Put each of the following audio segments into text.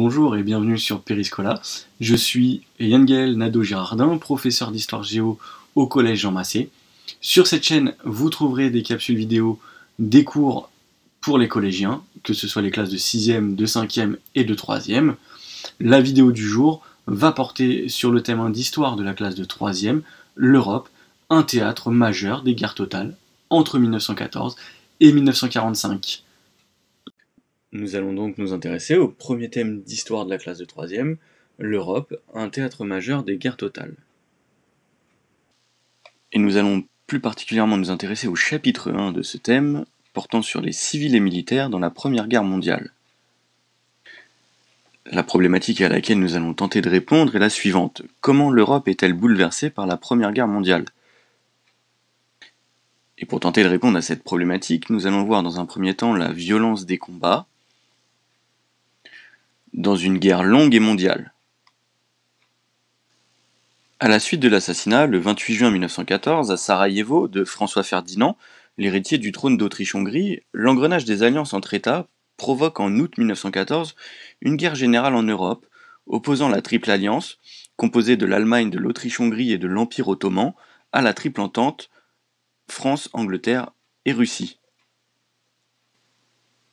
Bonjour et bienvenue sur Périscola. Je suis Yann-Gaël Nadeau-Girardin, professeur d'histoire géo au collège Jean Massé. Sur cette chaîne, vous trouverez des capsules vidéo des cours pour les collégiens, que ce soit les classes de 6e, de 5e et de 3e. La vidéo du jour va porter sur le thème d'histoire de la classe de 3e, l'Europe, un théâtre majeur des guerres totales entre 1914 et 1945. Nous allons donc nous intéresser au premier thème d'histoire de la classe de 3e, l'Europe, un théâtre majeur des guerres totales. Et nous allons plus particulièrement nous intéresser au chapitre 1 de ce thème, portant sur les civils et militaires dans la Première Guerre mondiale. La problématique à laquelle nous allons tenter de répondre est la suivante. Comment l'Europe est-elle bouleversée par la Première Guerre mondiale ? Et pour tenter de répondre à cette problématique, nous allons voir dans un premier temps la violence des combats, dans une guerre longue et mondiale. À la suite de l'assassinat, le 28 juin 1914, à Sarajevo, de François Ferdinand, l'héritier du trône d'Autriche-Hongrie, l'engrenage des alliances entre États provoque en août 1914 une guerre générale en Europe, opposant la Triple Alliance, composée de l'Allemagne, de l'Autriche-Hongrie et de l'Empire ottoman, à la Triple Entente, France, Angleterre et Russie.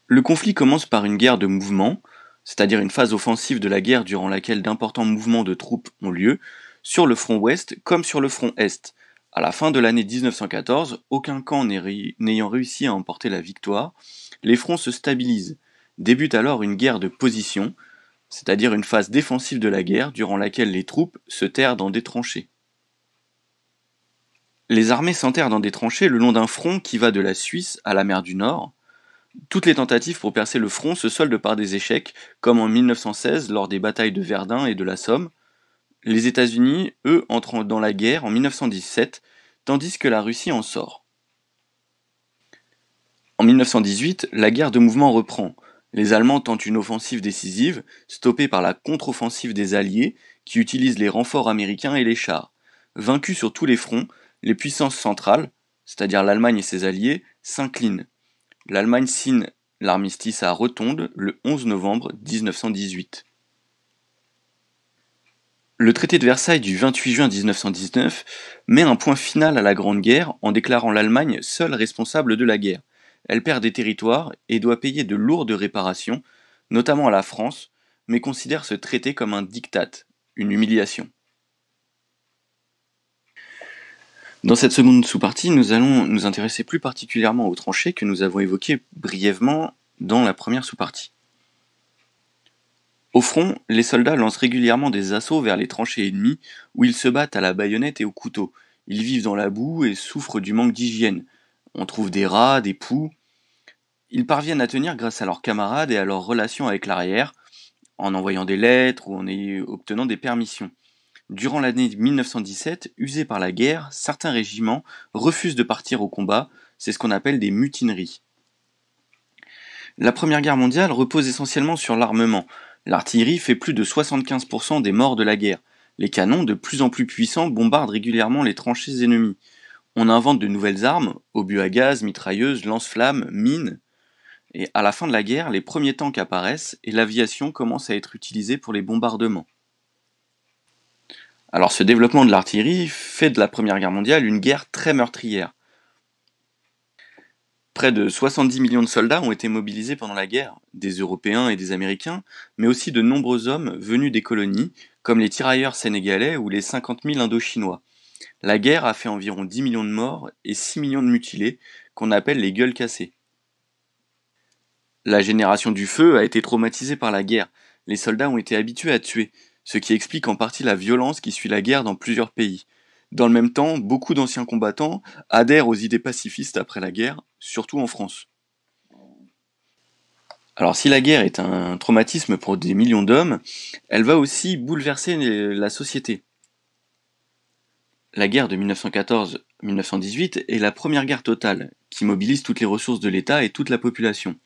Le conflit commence par une guerre de mouvement, c'est-à-dire une phase offensive de la guerre durant laquelle d'importants mouvements de troupes ont lieu, sur le front ouest comme sur le front est. À la fin de l'année 1914, aucun camp n'ayant réussi à emporter la victoire, les fronts se stabilisent. Débute alors une guerre de position, c'est-à-dire une phase défensive de la guerre durant laquelle les troupes se terrent dans des tranchées. Les armées s'enterrent dans des tranchées le long d'un front qui va de la Suisse à la mer du Nord. Toutes les tentatives pour percer le front se soldent par des échecs, comme en 1916 lors des batailles de Verdun et de la Somme. Les États-Unis, eux, entrent dans la guerre en 1917, tandis que la Russie en sort. En 1918, la guerre de mouvement reprend. Les Allemands tentent une offensive décisive, stoppée par la contre-offensive des Alliés, qui utilisent les renforts américains et les chars. Vaincus sur tous les fronts, les puissances centrales, c'est-à-dire l'Allemagne et ses alliés, s'inclinent. L'Allemagne signe l'armistice à Rotonde le 11 novembre 1918. Le traité de Versailles du 28 juin 1919 met un point final à la Grande Guerre en déclarant l'Allemagne seule responsable de la guerre. Elle perd des territoires et doit payer de lourdes réparations, notamment à la France, mais considère ce traité comme un diktat, une humiliation. Dans cette seconde sous-partie, nous allons nous intéresser plus particulièrement aux tranchées que nous avons évoquées brièvement dans la première sous-partie. Au front, les soldats lancent régulièrement des assauts vers les tranchées ennemies où ils se battent à la baïonnette et au couteau. Ils vivent dans la boue et souffrent du manque d'hygiène. On trouve des rats, des poux. Ils parviennent à tenir grâce à leurs camarades et à leurs relations avec l'arrière, en envoyant des lettres ou en obtenant des permissions. Durant l'année 1917, usés par la guerre, certains régiments refusent de partir au combat, c'est ce qu'on appelle des mutineries. La Première Guerre mondiale repose essentiellement sur l'armement. L'artillerie fait plus de 75% des morts de la guerre. Les canons, de plus en plus puissants, bombardent régulièrement les tranchées ennemies. On invente de nouvelles armes, obus à gaz, mitrailleuses, lance-flammes, mines. Et à la fin de la guerre, les premiers tanks apparaissent et l'aviation commence à être utilisée pour les bombardements. Alors ce développement de l'artillerie fait de la Première Guerre mondiale une guerre très meurtrière. Près de 70 millions de soldats ont été mobilisés pendant la guerre, des Européens et des Américains, mais aussi de nombreux hommes venus des colonies, comme les tirailleurs sénégalais ou les 50 000 Indochinois. La guerre a fait environ 10 millions de morts et 6 millions de mutilés, qu'on appelle les gueules cassées. La génération du feu a été traumatisée par la guerre. Les soldats ont été habitués à tuer, ce qui explique en partie la violence qui suit la guerre dans plusieurs pays. Dans le même temps, beaucoup d'anciens combattants adhèrent aux idées pacifistes après la guerre, surtout en France. Alors si la guerre est un traumatisme pour des millions d'hommes, elle va aussi bouleverser la société. La guerre de 1914-1918 est la première guerre totale, qui mobilise toutes les ressources de l'État et toute la population.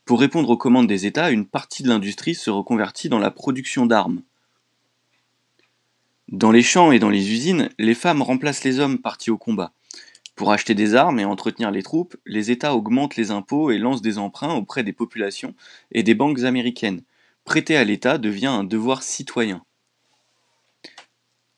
Pour répondre aux commandes des États, une partie de l'industrie se reconvertit dans la production d'armes. Dans les champs et dans les usines, les femmes remplacent les hommes partis au combat. Pour acheter des armes et entretenir les troupes, les États augmentent les impôts et lancent des emprunts auprès des populations et des banques américaines. prêter à l'État devient un devoir citoyen.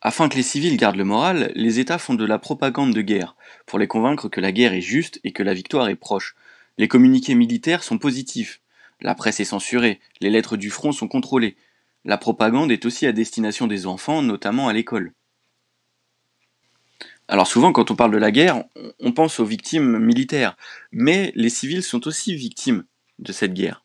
Afin que les civils gardent le moral, les États font de la propagande de guerre, pour les convaincre que la guerre est juste et que la victoire est proche. Les communiqués militaires sont positifs. La presse est censurée, les lettres du front sont contrôlées. La propagande est aussi à destination des enfants, notamment à l'école. Alors souvent, quand on parle de la guerre, on pense aux victimes militaires, mais les civils sont aussi victimes de cette guerre.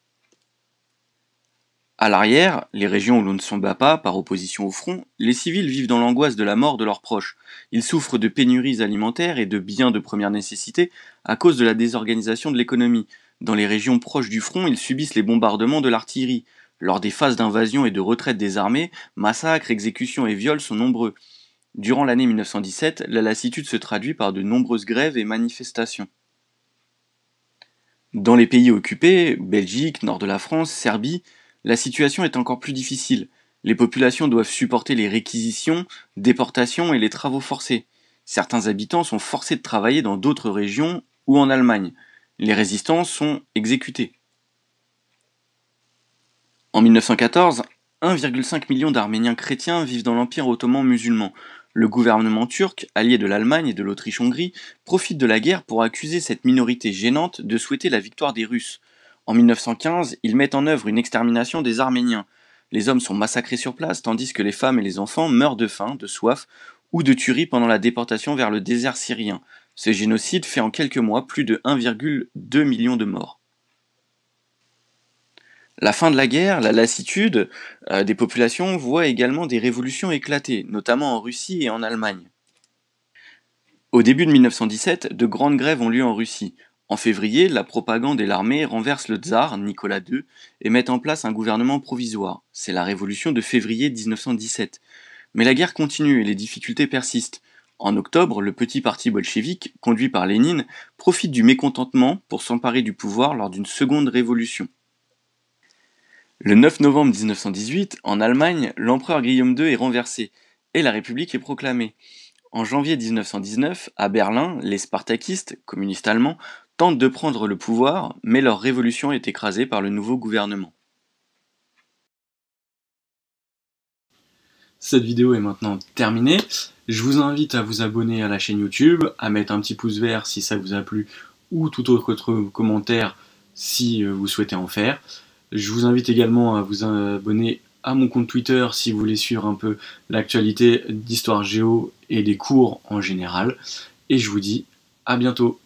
À l'arrière, les régions où l'on ne se bat pas, par opposition au front, les civils vivent dans l'angoisse de la mort de leurs proches. Ils souffrent de pénuries alimentaires et de biens de première nécessité à cause de la désorganisation de l'économie. Dans les régions proches du front, ils subissent les bombardements de l'artillerie. Lors des phases d'invasion et de retraite des armées, massacres, exécutions et viols sont nombreux. Durant l'année 1917, la lassitude se traduit par de nombreuses grèves et manifestations. Dans les pays occupés, Belgique, nord de la France, Serbie, la situation est encore plus difficile. Les populations doivent supporter les réquisitions, déportations et les travaux forcés. Certains habitants sont forcés de travailler dans d'autres régions ou en Allemagne. Les résistants sont exécutés. En 1914, 1,5 million d'Arméniens chrétiens vivent dans l'Empire ottoman musulman. Le gouvernement turc, allié de l'Allemagne et de l'Autriche-Hongrie, profite de la guerre pour accuser cette minorité gênante de souhaiter la victoire des Russes. En 1915, ils mettent en œuvre une extermination des Arméniens. Les hommes sont massacrés sur place, tandis que les femmes et les enfants meurent de faim, de soif ou de tuerie pendant la déportation vers le désert syrien. Ce génocide fait en quelques mois plus de 1,2 million de morts. La fin de la guerre, la lassitude des populations voit également des révolutions éclater, notamment en Russie et en Allemagne. Au début de 1917, de grandes grèves ont lieu en Russie. En février, la propagande et l'armée renversent le tsar, Nicolas II, et mettent en place un gouvernement provisoire. C'est la révolution de février 1917. Mais la guerre continue et les difficultés persistent. En octobre, le petit parti bolchevique, conduit par Lénine, profite du mécontentement pour s'emparer du pouvoir lors d'une seconde révolution. Le 9 novembre 1918, en Allemagne, l'empereur Guillaume II est renversé et la République est proclamée. En janvier 1919, à Berlin, les spartakistes, communistes allemands, tentent de prendre le pouvoir, mais leur révolution est écrasée par le nouveau gouvernement. Cette vidéo est maintenant terminée. Je vous invite à vous abonner à la chaîne YouTube, à mettre un petit pouce vert si ça vous a plu, ou tout autre commentaire si vous souhaitez en faire. Je vous invite également à vous abonner à mon compte Twitter si vous voulez suivre un peu l'actualité d'Histoire Géo et des cours en général. Et je vous dis à bientôt.